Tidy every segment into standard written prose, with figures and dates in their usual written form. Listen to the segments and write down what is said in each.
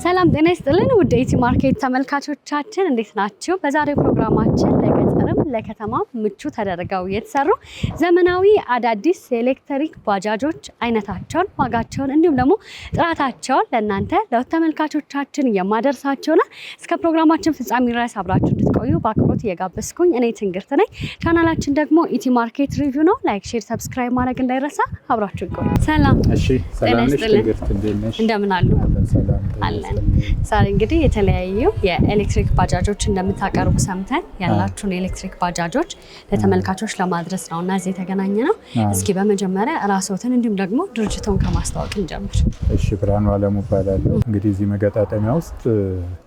ሰላም ጤና ይስጥልን ውድ ኢቲ ማርኬት ተመልካቾቻችን እንዴት ናችሁ? በዛሬው ፕሮግራማችን ለገጠርም ለከተማ ምቹ ተደርገው የተሰሩ ዘመናዊ አዳዲስ ኤሌክትሪክ ባጃጆች አይነታቸውን፣ ዋጋቸውን እንዲሁም ደግሞ ጥራታቸውን ለእናንተ ለተመልካቾቻችን የማደርሳቸውና እስከ ፕሮግራማችን ፍጻሜ ድረስ አብራችሁ እንድትቆዩ በአክብሮት እየጋበዝኩኝ እኔ ትንግርት ነኝ። ቻናላችን ደግሞ ኢቲ ማርኬት ሪቪው ነው። ላይክ፣ ሼር፣ ሰብስክራይብ ማድረግ እንዳይረሳ። አብራችሁ ቆዩ። ሰላም። እሺ፣ ሰላም ነሽ ትንግርት? እንዴት ነሽ? እንደምን አሉ? አለን። ዛሬ እንግዲህ የተለያዩ የኤሌክትሪክ ባጃጆች እንደምታቀርቡ ሰምተን ያላችሁን የኤሌክትሪክ ባጃጆች ለተመልካቾች ለማድረስ ነውና እዚህ የተገናኘ ነው። እስኪ በመጀመሪያ ራስዎትን እንዲሁም ደግሞ ድርጅቱን ከማስተዋወቅ እንጀምር። እሺ፣ ብርሃኑ አለሙ እባላለሁ። እንግዲህ እዚህ መገጣጠሚያ ውስጥ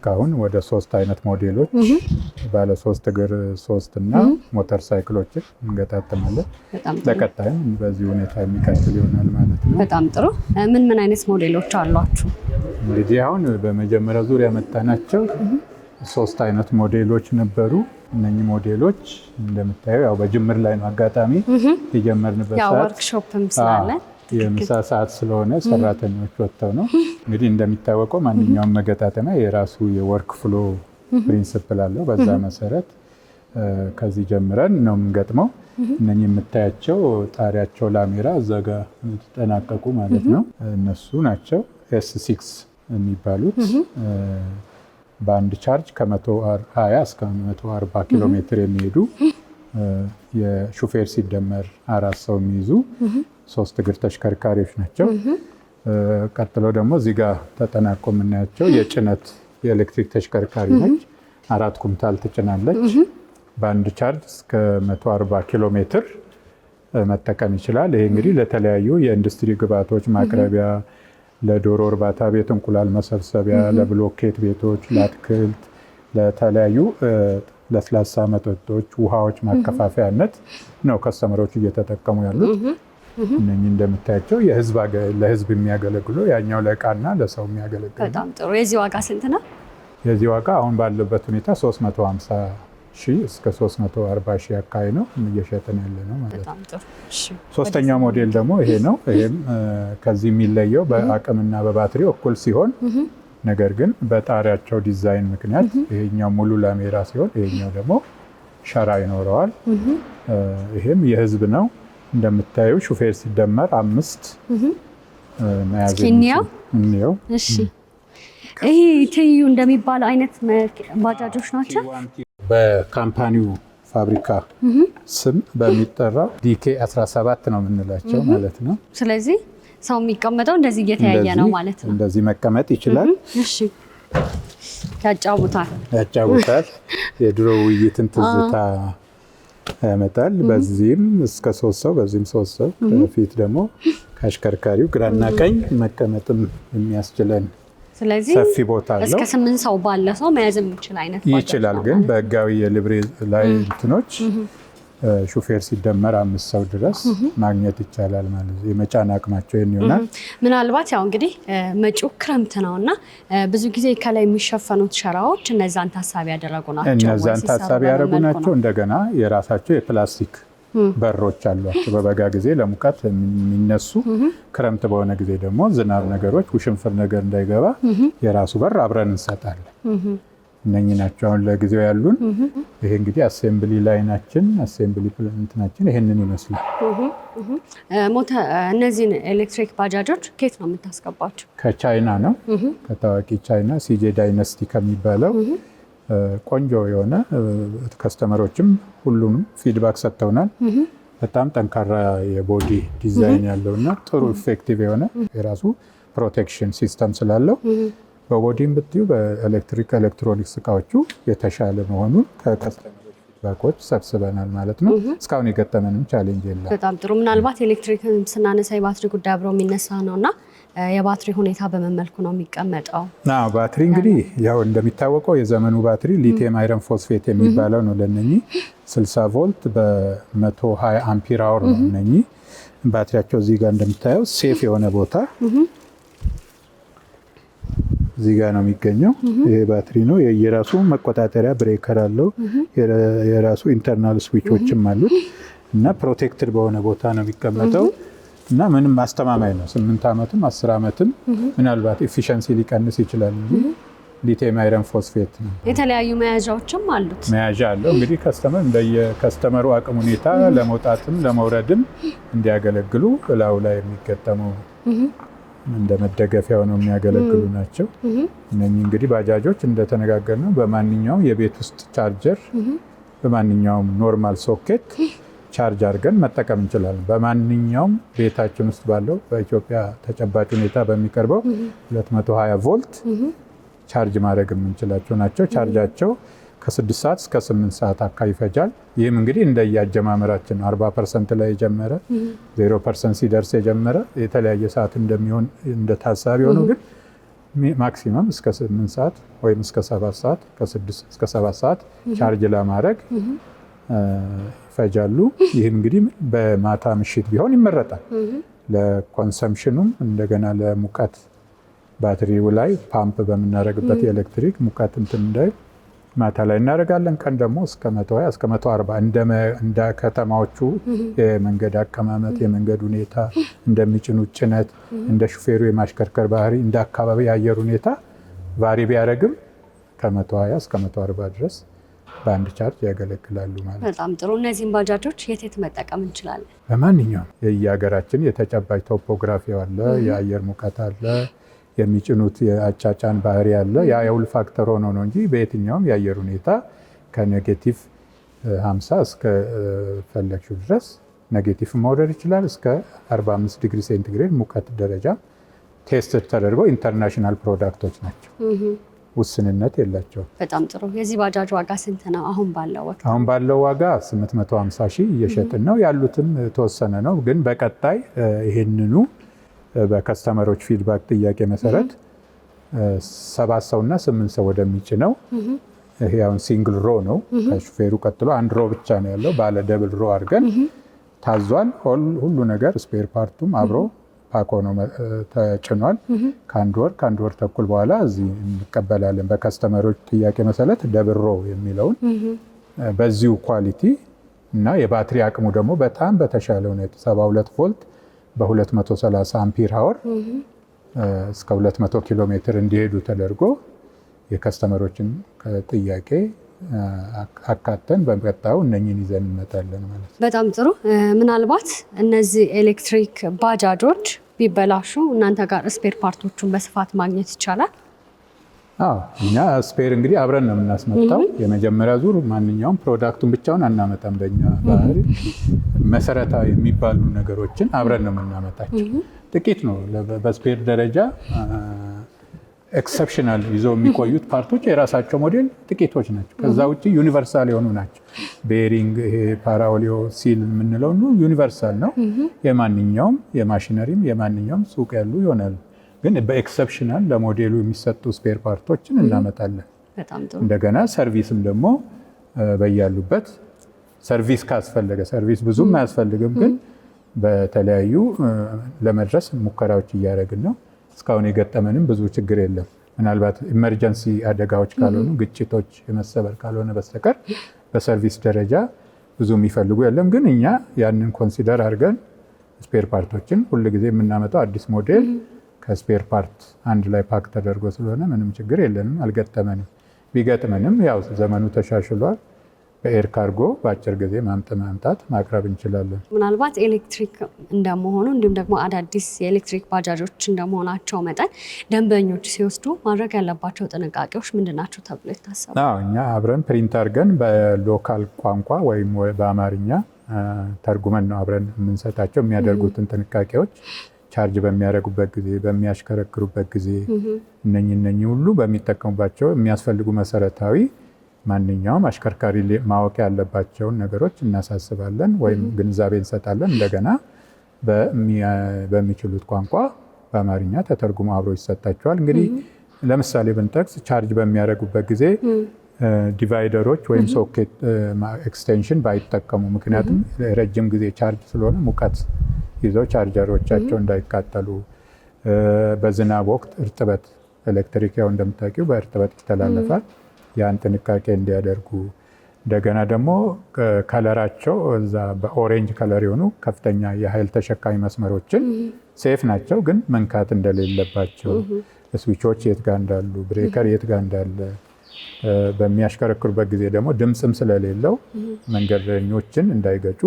ካሁን ወደ 3 አይነት ሞዴሎች ባለ 3 እግር 3 እና ሞተር ሳይክሎችን እንገጣጠማለን። ለቀጣይም በዚህ ሁኔታ የሚቀጥል ይሆናል ማለት ነው። በጣም ጥሩ። ምን አይነት ሞዴሎች አሏችሁ? እንግዲህ አሁን በመጀመሪያ ዙር ያመጣናቸው 3 አይነት ሞዴሎች ነበሩ። እነኚህ ሞዴሎች እንደምታየው ያው በጅምር ላይ ነው አጋጣሚ የጀመርንበት ሰዓት ወርክሾፕም ስላለ የምሳ ሰዓት ስለሆነ ሰራተኞች ወጥተው ነው። እንግዲህ እንደሚታወቀው ማንኛውም መገጣጠሚያ የራሱ የወርክ ፍሎ ፕሪንሲፕል አለው። በዛ መሰረት ከዚህ ጀምረን ነው የምንገጥመው። እነኚህ የምታያቸው ጣሪያቸው ላሜራ እዛ ጋር የተጠናቀቁ ማለት ነው እነሱ ናቸው S6 የሚባሉት። በአንድ ቻርጅ ከ120 እስከ 140 ኪሎ ሜትር የሚሄዱ የሹፌር ሲደመር 4 ሰው የሚይዙ 3 እግር ተሽከርካሪዎች ናቸው። ቀጥሎ ደግሞ እዚህ ጋር ተጠናቆ የምናያቸው የጭነት የኤሌክትሪክ ተሽከርካሪ ነች። 4 ኩንታል ትጭናለች። በአንድ ቻርጅ እስከ 140 ኪሎ ሜትር መጠቀም ይችላል። ይሄ እንግዲህ ለተለያዩ የኢንዱስትሪ ግብዓቶች ማቅረቢያ፣ ለዶሮ እርባታ ቤት እንቁላል መሰብሰቢያ፣ ለብሎኬት ቤቶች፣ ለአትክልት፣ ለተለያዩ ለስላሳ መጠጦች፣ ውሃዎች ማከፋፈያነት ነው ከስተመሮች እየተጠቀሙ ያሉት። እነኚህ እንደምታያቸው ለህዝብ የሚያገለግሉ፣ ያኛው ለእቃና ለሰው የሚያገለግሉ። በጣም ጥሩ። የዚህ ዋጋ ስንት ነው? የዚህ ዋጋ አሁን ባለበት ሁኔታ 350 ሺህ እስከ 340 ሺህ አካባቢ ነው እየሸጥን ያለ ነው ማለት ነው። ሶስተኛው ሞዴል ደግሞ ይሄ ነው። ይሄም ከዚህ የሚለየው በአቅምና በባትሪው እኩል ሲሆን ነገር ግን በጣሪያቸው ዲዛይን ምክንያት ይሄኛው ሙሉ ላሜራ ሲሆን ይሄኛው ደግሞ ሸራ ይኖረዋል። ይሄም የህዝብ ነው። እንደምታዩ ሹፌር ሲደመር 5 መያዝ ነው። እሺ፣ ይሄ ትይዩ እንደሚባለው አይነት ባጃጆች ናቸው። በካምፓኒው ፋብሪካ ስም በሚጠራው ዲኬ 17 ነው የምንላቸው ማለት ነው። ስለዚህ ሰው የሚቀመጠው እንደዚህ እየተያየ ነው ማለት ነው። እንደዚህ መቀመጥ ይችላል። እሺ፣ ያጫውታል። የድሮ ውይይትን ትዝታ ያመጣል። በዚህም እስከ 3 ሰው፣ በዚህም 3 ሰው፣ ከፊት ደግሞ ከአሽከርካሪው ግራና ቀኝ መቀመጥም የሚያስችለን ስለዚህ ሰፊ ቦታ አለው። እስከ 8 ሰው ባለ ሰው መያዝ የሚችል አይነት ይችላል። ግን በህጋዊ የሊብሬ ላይ እንትኖች ሹፌር ሲደመር 5 ሰው ድረስ ማግኘት ይቻላል ማለት ነው። የመጫን አቅማቸው ይሆናል። ምናልባት ያው እንግዲህ መጪው ክረምት ነውና ብዙ ጊዜ ከላይ የሚሸፈኑት ሸራዎች እነዛን ታሳቢ ያደረጉ ናቸው። እንደገና የራሳቸው የፕላስቲክ በሮች አሏቸው። በበጋ ጊዜ ለሙቀት የሚነሱ፣ ክረምት በሆነ ጊዜ ደግሞ ዝናብ ነገሮች ውሽንፍር ነገር እንዳይገባ የራሱ በር አብረን እንሰጣለን። እነኚህ ናቸው አሁን ለጊዜው ያሉን። ይሄ እንግዲህ አሴምብሊ ላይናችን እንትናችን ይሄንን ይመስላል። እነዚህን ኤሌክትሪክ ባጃጆች ከየት ነው የምታስገባቸው? ከቻይና ነው። ከታዋቂ ቻይና ሲጄ ዳይነስቲ ከሚባለው ቆንጆ የሆነ ከስተመሮችም ሁሉንም ፊድባክ ሰጥተውናል። በጣም ጠንካራ የቦዲ ዲዛይን ያለውና ጥሩ ኢፌክቲቭ የሆነ የራሱ ፕሮቴክሽን ሲስተም ስላለው በቦዲም ብትዩ ኤሌክትሮኒክስ እቃዎቹ የተሻለ መሆኑን ከከስተመሮች ፊድባኮች ሰብስበናል ማለት ነው። እስካሁን የገጠመንም ቻሌንጅ የለም። በጣም ጥሩ። ምናልባት ኤሌክትሪክን ስናነሳ የባትሪ ጉዳይ አብረው የሚነሳ ነውና የባትሪ ሁኔታ በምን መልኩ ነው የሚቀመጠው? ባትሪ እንግዲህ ያው እንደሚታወቀው የዘመኑ ባትሪ ሊቲየም አይረን ፎስፌት የሚባለው ነው። ለነኚህ 60 ቮልት በ120 አምፒር አወር ነው። እነኚህ ባትሪያቸው እዚህ ጋር እንደምታየው ሴፍ የሆነ ቦታ እዚህ ጋር ነው የሚገኘው። ይሄ ባትሪ ነው። የራሱ መቆጣጠሪያ ብሬከር አለው። የራሱ ኢንተርናል ስዊቾችም አሉት እና ፕሮቴክትድ በሆነ ቦታ ነው የሚቀመጠው። እና ምንም አስተማማኝ ነው። 8 ዓመትም 10 ዓመትም ምናልባት ኤፊሸንሲ ሊቀንስ ይችላል እንጂ ሊቲየም አይረን ፎስፌት ነው። የተለያዩ መያዣዎችም አሉት። መያዣ አለው እንግዲህ ከስተመር እንደየከስተመሩ አቅም ሁኔታ ለመውጣትም ለመውረድም እንዲያገለግሉ እላው ላይ የሚገጠሙ እንደ መደገፊያ ሆነው የሚያገለግሉ ናቸው። እነኚህ እንግዲህ ባጃጆች እንደተነጋገርነው በማንኛውም የቤት ውስጥ ቻርጀር በማንኛውም ኖርማል ሶኬት ቻርጅ አድርገን መጠቀም እንችላለን። በማንኛውም ቤታችን ውስጥ ባለው በኢትዮጵያ ተጨባጭ ሁኔታ በሚቀርበው 220 ቮልት ቻርጅ ማድረግ የምንችላቸው ናቸው። ቻርጃቸው ከ6 ሰዓት እስከ 8 ሰዓት አካባቢ ይፈጃል። ይህም እንግዲህ እንደየአጀማመራችን 40% ላይ የጀመረ 0% ሲደርስ የጀመረ የተለያየ ሰዓት እንደሚሆን እንደታሳቢ ሆኖ ግን ማክሲመም እስከ 8 ሰዓት ወይም እስከ 7 ሰዓት ከ6 እስከ 7 ሰዓት ቻርጅ ለማድረግ ይፈጃሉ። ይህም እንግዲህ በማታ ምሽት ቢሆን ይመረጣል። ለኮንሰምፕሽኑም እንደገና ለሙቀት ባትሪው ላይ ፓምፕ በምናደርግበት የኤሌክትሪክ ሙቀት እንትን እንዳይል ማታ ላይ እናደርጋለን። ቀን ደግሞ እስከ 120 እስከ 140 እንደ ከተማዎቹ የመንገድ አቀማመጥ የመንገድ ሁኔታ እንደሚጭኑት ጭነት እንደ ሹፌሩ የማሽከርከር ባህሪ እንደ አካባቢ የአየር ሁኔታ ቫሪ ቢያደርግም ከ120 እስከ 140 ድረስ በአንድ ቻርጅ ያገለግላሉ ማለት ነው። በጣም ጥሩ። እነዚህን ባጃጆች የት መጠቀም እንችላለን? በማንኛውም የየሀገራችን የተጨባጭ ቶፖግራፊ አለ፣ የአየር ሙቀት አለ፣ የሚጭኑት የአጫጫን ባህሪ አለ። ያ የውል ፋክተር ሆኖ ነው እንጂ በየትኛውም የአየር ሁኔታ ከኔጌቲቭ 50 እስከ ፈለግሽው ድረስ ኔጌቲቭ መውረድ ይችላል። እስከ 45 ዲግሪ ሴንቲግሬድ ሙቀት ደረጃ ቴስት ተደርገው ኢንተርናሽናል ፕሮዳክቶች ናቸው። ውስንነት የላቸውም። በጣም ጥሩ። የዚህ ባጃጅ ዋጋ ስንት ነው አሁን ባለው ወቅት? አሁን ባለው ዋጋ 850 ሺህ እየሸጥን ነው። ያሉትም ተወሰነ ነው። ግን በቀጣይ ይሄንኑ በከስተመሮች ፊድባክ ጥያቄ መሰረት 7 ሰውና 8 ሰው ወደሚጭነው ይሄ አሁን ሲንግል ሮ ነው። ከሹፌሩ ቀጥሎ አንድ ሮ ብቻ ነው ያለው። ባለ ደብል ሮ አድርገን ታዟል። ሁሉ ነገር ስፔር ፓርቱም አብሮ ፓኮ ነው ተጭኗል። ከአንድ ወር ተኩል በኋላ እዚህ እንቀበላለን። በከስተመሮች ጥያቄ መሰረት ደብል ሮ የሚለውን በዚሁ ኳሊቲ እና የባትሪ አቅሙ ደግሞ በጣም በተሻለ ሁኔታ 72 ቮልት በ230 አምፒር አወር እስከ 200 ኪሎ ሜትር እንዲሄዱ ተደርጎ የከስተመሮችን ጥያቄ አካተን በቀጣዩ እነኝን ይዘን እንመጣለን ማለት ነው። በጣም ጥሩ። ምናልባት እነዚህ ኤሌክትሪክ ባጃጆች ቢበላሹ እናንተ ጋር ስፔር ፓርቶቹን በስፋት ማግኘት ይቻላል? አዎ፣ እኛ ስፔር እንግዲህ አብረን ነው የምናስመጣው። የመጀመሪያ ዙር ማንኛውም ፕሮዳክቱን ብቻውን አናመጣም። በእኛ ባህሪ መሰረታዊ የሚባሉ ነገሮችን አብረን ነው የምናመጣቸው። ጥቂት ነው በስፔር ደረጃ ኤክሰፕሽናል ይዘው የሚቆዩት ፓርቶች የራሳቸው ሞዴል ጥቂቶች ናቸው። ከዛ ውጭ ዩኒቨርሳል የሆኑ ናቸው። ቤሪንግ፣ ይሄ ፓራኦሊዮ ሲል የምንለው ዩኒቨርሳል ነው። የማንኛውም የማሽነሪም የማንኛውም ሱቅ ያሉ ይሆናሉ። ግን በኤክሰፕሽናል ለሞዴሉ የሚሰጡ ስፔር ፓርቶችን እናመጣለን። እንደገና ሰርቪስም ደግሞ በያሉበት ሰርቪስ ካስፈለገ ሰርቪስ ብዙም አያስፈልግም፣ ግን በተለያዩ ለመድረስ ሙከራዎች እያደረግን ነው። እስካሁን የገጠመንም ብዙ ችግር የለም። ምናልባት ኢመርጀንሲ አደጋዎች ካልሆኑ ግጭቶች የመሰበር ካልሆነ በስተቀር በሰርቪስ ደረጃ ብዙ የሚፈልጉ የለም። ግን እኛ ያንን ኮንሲደር አድርገን ስፔር ፓርቶችን ሁልጊዜ የምናመጣው አዲስ ሞዴል ከስፔር ፓርት አንድ ላይ ፓክ ተደርጎ ስለሆነ ምንም ችግር የለንም፣ አልገጠመንም። ቢገጥመንም ያው ዘመኑ ተሻሽሏል። በኤር ካርጎ በአጭር ጊዜ ማምጣት ማቅረብ እንችላለን። ምናልባት ኤሌክትሪክ እንደመሆኑ እንዲሁም ደግሞ አዳዲስ የኤሌክትሪክ ባጃጆች እንደመሆናቸው መጠን ደንበኞች ሲወስዱ ማድረግ ያለባቸው ጥንቃቄዎች ምንድናቸው ተብሎ ይታሰባል? እኛ አብረን ፕሪንት አድርገን በሎካል ቋንቋ ወይም በአማርኛ ተርጉመን ነው አብረን የምንሰጣቸው። የሚያደርጉትን ጥንቃቄዎች ቻርጅ በሚያደርጉበት ጊዜ፣ በሚያሽከረክሩበት ጊዜ እነኚህ ሁሉ በሚጠቀሙባቸው የሚያስፈልጉ መሰረታዊ ማንኛውም አሽከርካሪ ማወቅ ያለባቸውን ነገሮች እናሳስባለን ወይም ግንዛቤ እንሰጣለን። እንደገና በሚችሉት ቋንቋ በአማርኛ ተተርጉሞ አብሮ ይሰጣቸዋል። እንግዲህ ለምሳሌ ብንጠቅስ ቻርጅ በሚያደርጉበት ጊዜ ዲቫይደሮች ወይም ሶኬት ኤክስቴንሽን ባይጠቀሙ፣ ምክንያቱም ረጅም ጊዜ ቻርጅ ስለሆነ ሙቀት ይዘው ቻርጀሮቻቸው እንዳይቃጠሉ። በዝናብ ወቅት እርጥበት፣ ኤሌክትሪክ ያው እንደምታውቂው በእርጥበት ይተላለፋል። ያን ጥንቃቄ እንዲያደርጉ። እንደገና ደግሞ ከለራቸው እዛ በኦሬንጅ ከለር የሆኑ ከፍተኛ የኃይል ተሸካሚ መስመሮችን ሴፍ ናቸው፣ ግን መንካት እንደሌለባቸው፣ ስዊቾች የት ጋር እንዳሉ፣ ብሬከር የት ጋር እንዳለ፣ በሚያሽከረክሩበት ጊዜ ደግሞ ድምፅም ስለሌለው መንገደኞችን እንዳይገጩ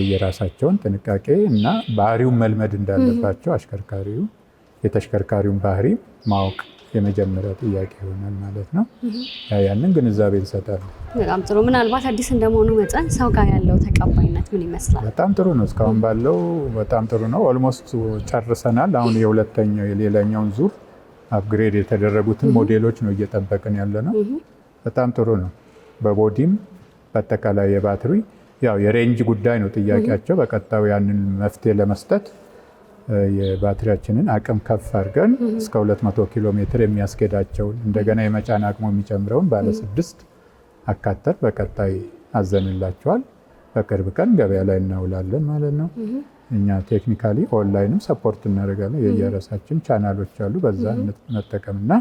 የራሳቸውን ጥንቃቄ እና ባህሪውን መልመድ እንዳለባቸው አሽከርካሪው የተሽከርካሪውን ባህሪ ማወቅ የመጀመሪያ ጥያቄ ይሆናል ማለት ነው። ያንን ግንዛቤ እንሰጣለን። በጣም ጥሩ። ምናልባት አዲስ እንደመሆኑ መጠን ሰው ጋር ያለው ተቀባይነት ምን ይመስላል? በጣም ጥሩ ነው። እስካሁን ባለው በጣም ጥሩ ነው። ኦልሞስት ጨርሰናል። አሁን የሌላኛውን ዙር አፕግሬድ የተደረጉትን ሞዴሎች ነው እየጠበቅን ያለ ነው። በጣም ጥሩ ነው። በቦዲም በአጠቃላይ የባትሪ ያው የሬንጅ ጉዳይ ነው ጥያቄያቸው። በቀጣዩ ያንን መፍትሄ ለመስጠት የባትሪያችንን አቅም ከፍ አድርገን እስከ 200 ኪሎ ሜትር የሚያስኬዳቸውን እንደገና የመጫን አቅሙ የሚጨምረውን ባለ 6 አካተን በቀጣይ አዘንላቸዋል። በቅርብ ቀን ገበያ ላይ እናውላለን ማለት ነው። እኛ ቴክኒካሊ ኦንላይንም ሰፖርት እናደርጋለን። የየራሳችን ቻናሎች አሉ። በዛ መጠቀምና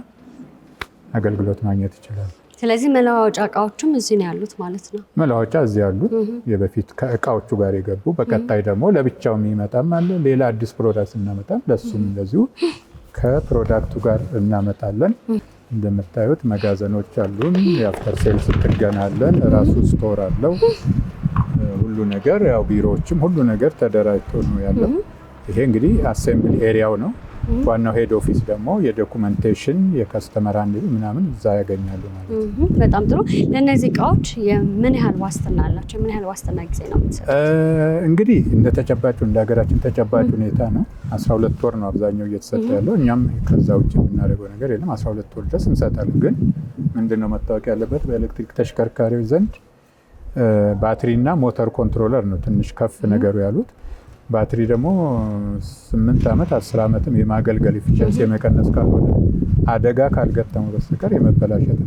አገልግሎት ማግኘት ይችላል። ስለዚህ መለዋወጫ እቃዎችም እዚህ ነው ያሉት ማለት ነው። መለዋወጫ እዚህ ያሉት የበፊት ከእቃዎቹ ጋር የገቡ በቀጣይ ደግሞ ለብቻው የሚመጣም አለ። ሌላ አዲስ ፕሮዳክት እናመጣም፣ ለሱም እንደዚሁ ከፕሮዳክቱ ጋር እናመጣለን። እንደምታዩት መጋዘኖች አሉን። የአፍተር ሴልስ ጥገና አለን። ራሱ ስቶር አለው። ሁሉ ነገር ያው ቢሮዎችም ሁሉ ነገር ተደራጅቶ ነው ያለው። ይሄ እንግዲህ አሴምብሊ ኤሪያው ነው። ዋናው ሄድ ኦፊስ ደግሞ የዶኩመንቴሽን የከስተመር አንድ ምናምን እዛ ያገኛሉ ማለት ነው። በጣም ጥሩ። ለእነዚህ እቃዎች ምን ያህል ዋስትና አላቸው? ምን ያህል ዋስትና ጊዜ ነው የምትሰጡት? እንግዲህ እንደ ተጨባጩ እንደ ሀገራችን ተጨባጭ ሁኔታ ነው። 12 ወር ነው አብዛኛው እየተሰጠ ያለው። እኛም ከዛ ውጭ የምናደርገው ነገር የለም። 12 ወር ድረስ እንሰጣለን። ግን ምንድነው መታወቅ ያለበት በኤሌክትሪክ ተሽከርካሪዎች ዘንድ ባትሪና ሞተር ኮንትሮለር ነው ትንሽ ከፍ ነገሩ ያሉት። ባትሪ ደግሞ 8 ዓመት 10 ዓመትም የማገልገል ኤፊሸንሲ የመቀነስ ካልሆነ አደጋ ካልገጠመው በስተቀር የመበላሸት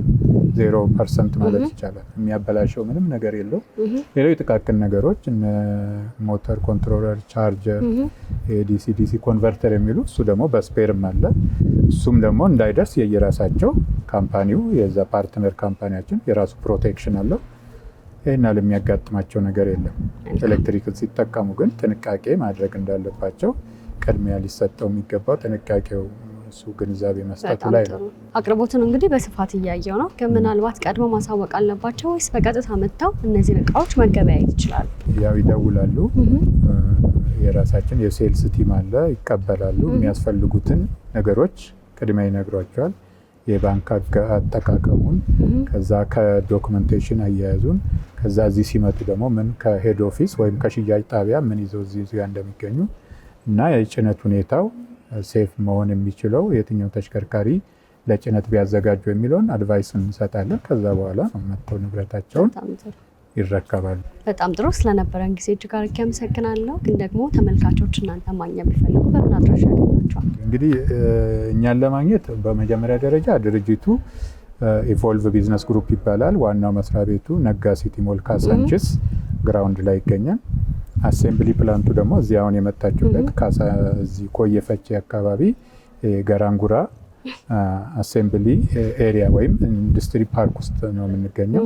0% ማለት ይቻላል። የሚያበላሸው ምንም ነገር የለው። ሌላው የጥቃቅን ነገሮች እነ ሞተር ኮንትሮለር፣ ቻርጀር፣ ዲሲ ኮንቨርተር የሚሉ እሱ ደግሞ በስፔርም አለ። እሱም ደግሞ እንዳይደርስ የየራሳቸው ካምፓኒው የዛ ፓርትነር ካምፓኒያችን የራሱ ፕሮቴክሽን አለው። ይህና ለሚያጋጥማቸው ነገር የለም። ኤሌክትሪክን ሲጠቀሙ ግን ጥንቃቄ ማድረግ እንዳለባቸው ቅድሚያ ሊሰጠው የሚገባው ጥንቃቄው እሱ ግንዛቤ መስጠቱ ላይ ነው። አቅርቦትን እንግዲህ በስፋት እያየው ነው። ግን ምናልባት ቀድሞ ማሳወቅ አለባቸው ወይስ በቀጥታ መጥተው እነዚህን እቃዎች መገበያየት ይችላሉ? ያው ይደውላሉ። የራሳችን የሴልስ ቲም አለ፣ ይቀበላሉ። የሚያስፈልጉትን ነገሮች ቅድሚያ ይነግሯቸዋል። የባንክ አጠቃቀሙን፣ ከዛ ከዶክመንቴሽን አያያዙን፣ ከዛ እዚህ ሲመጡ ደግሞ ምን ከሄድ ኦፊስ ወይም ከሽያጭ ጣቢያ ምን ይዘው እዚህ ጋር እንደሚገኙ እና የጭነት ሁኔታው ሴፍ መሆን የሚችለው የትኛው ተሽከርካሪ ለጭነት ቢያዘጋጁ የሚለውን አድቫይስ እንሰጣለን። ከዛ በኋላ መጥተው ንብረታቸውን ይረከባሉ። በጣም ጥሩ። ስለነበረን ጊዜ እጅግ አድርጌ አመሰግናለሁ። ግን ደግሞ ተመልካቾች እናንተ ማግኘት ቢፈልጉ በምን አድራሻ ያገኟቸዋል? እንግዲህ እኛን ለማግኘት በመጀመሪያ ደረጃ ድርጅቱ ኢቮልቭ ቢዝነስ ግሩፕ ይባላል። ዋናው መስሪያ ቤቱ ነጋ ሲቲ ሞል ካሳንቺስ ግራውንድ ላይ ይገኛል። አሴምብሊ ፕላንቱ ደግሞ እዚህ አሁን የመጣችሁበት ካሳ እዚህ ኮየ ፈጬ አካባቢ ገራንጉራ አሴምብሊ ኤሪያ ወይም ኢንዱስትሪ ፓርክ ውስጥ ነው የምንገኘው።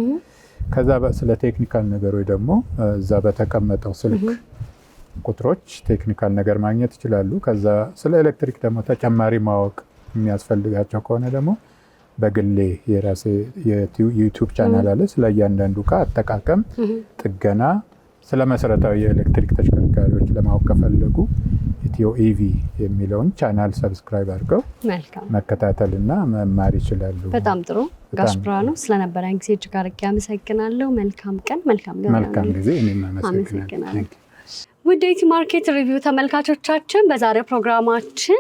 ከዛ ስለ ቴክኒካል ነገሮች ደግሞ እዛ በተቀመጠው ስልክ ቁጥሮች ቴክኒካል ነገር ማግኘት ይችላሉ። ከዛ ስለ ኤሌክትሪክ ደግሞ ተጨማሪ ማወቅ የሚያስፈልጋቸው ከሆነ ደግሞ በግሌ የራሴ የዩቲዩብ ቻናል አለ። ስለ እያንዳንዱ እቃ አጠቃቀም፣ ጥገና፣ ስለ መሰረታዊ የኤሌክትሪክ ተሽከርካሪዎች ለማወቅ ከፈለጉ ኢትዮ ኢቪ የሚለውን ቻናል ሰብስክራይብ አድርገው መከታተልና መማር ይችላሉ። በጣም ጥሩ ጋሽ ብርሃኑ፣ ስለነበረን ጊዜ እጅግ አድርጌ አመሰግናለሁ። መልካም ቀን፣ መልካም ጊዜ። እኔም አመሰግናለሁ። ውድ ኢቲ ማርኬት ሪቪው ተመልካቾቻችን በዛሬው ፕሮግራማችን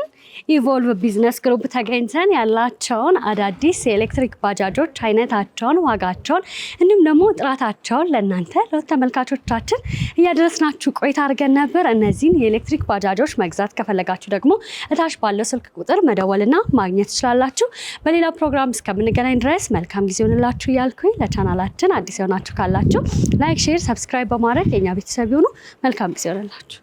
ኢቮልቭ ቢዝነስ ግሩፕ ተገኝተን ያላቸውን አዳዲስ የኤሌክትሪክ ባጃጆች አይነታቸውን፣ ዋጋቸውን እንዲሁም ደግሞ ጥራታቸውን ለእናንተ ለተመልካቾቻችን እያደረስናችሁ ቆይታ አድርገን ነበር። እነዚህን የኤሌክትሪክ ባጃጆች መግዛት ከፈለጋችሁ ደግሞ እታች ባለው ስልክ ቁጥር መደወልና ማግኘት ትችላላችሁ። በሌላ ፕሮግራም እስከምንገናኝ ድረስ መልካም ጊዜ ይሁንላችሁ እያልኩኝ ለቻናላችን አዲስ የሆናችሁ ካላችሁ ላይክ፣ ሼር፣ ሰብስክራይብ በማድረግ የኛ ቤተሰብ ይሁኑ። መልካም ጊዜ ይሁንላችሁ።